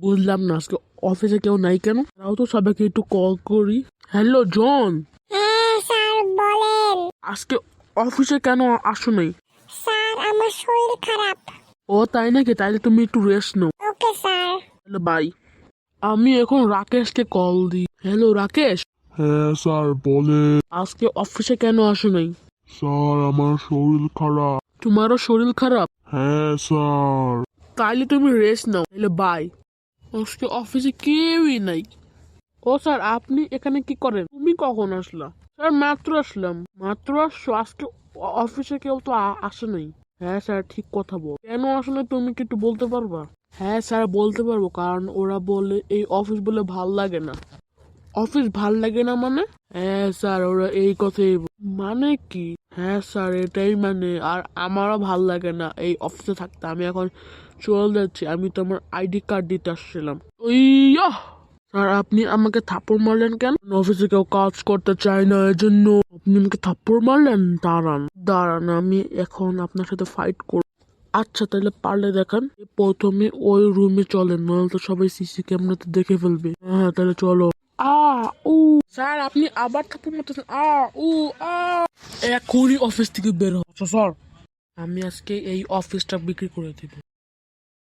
বুঝলাম না আজকে অফিসে কেউ নাই কেন? তাও তো সবাইকে একটু কল করি। হ্যালো জন, হ্যাঁ স্যার বলেন। আজকে অফিসে কেন আসো নাই? স্যার আমার শরীর খারাপ। ও তাই নাকি? তাইলে তুমি একটু রেস্ট নাও। Okay sir. Hello bye. আমি এখন রাকেশকে কল দিই। হ্যালো রাকেশ, হ্যাঁ স্যার বলে। আজকে অফিসে কেন আসো নাই? স্যার আমার শরীর খারাপ। তোমারও শরীর খারাপ? হ্যাঁ স্যার। তাইলে তুমি রেস্ট নাও। Hello bye. আজকে অফিসে কেউই নাই। ও স্যার, আপনি এখানে কি করেন? তুমি কখন আসলা? স্যার মাত্র আসলাম। মাত্র আসছো? আজকে অফিসে কেউ তো আসে নাই। হ্যাঁ স্যার, ঠিক কথা বল। কেন আসলে তুমি কি একটু বলতে পারবা? হ্যাঁ স্যার বলতে পারবো, কারণ ওরা বলে এই অফিস বলে ভাল লাগে না। অফিস ভাল লাগে না মানে? হ্যাঁ স্যার, ওরা এই কথাই মানে কি? হ্যাঁ স্যার এটাই মানে। আর আমারও ভাল লাগে না এই অফিসে থাকতে। আমি এখন চলে যাচ্ছি। আমি তো আমার আইডি কার্ড দিতে আসছিলাম। ইয়া! স্যার আপনি আমাকে থাপ্পড় মারলেন কেন? অফিসে কেউ কাজ করতে চায় না, এজন্য আপনি আমাকে থাপ্পড় মারলেন? দাঁড়ান দাঁড়ান, আমি এখন আপনার সাথে ফাইট করব। আচ্ছা তাহলে পারলে দেখান। প্রথমে ওই রুমে চলেন, নাহলে তো সবাই সিসি ক্যামেরাতে দেখে ফেলবে। হ্যাঁ তাহলে চলো। আ উ স্যার আপনি আবার থাপ্পড় মারতেছেন। উ আ এখনই অফিস থেকে বের হচ্ছে স্যার। আমি আজকে এই অফিসটা বিক্রি করে দিব।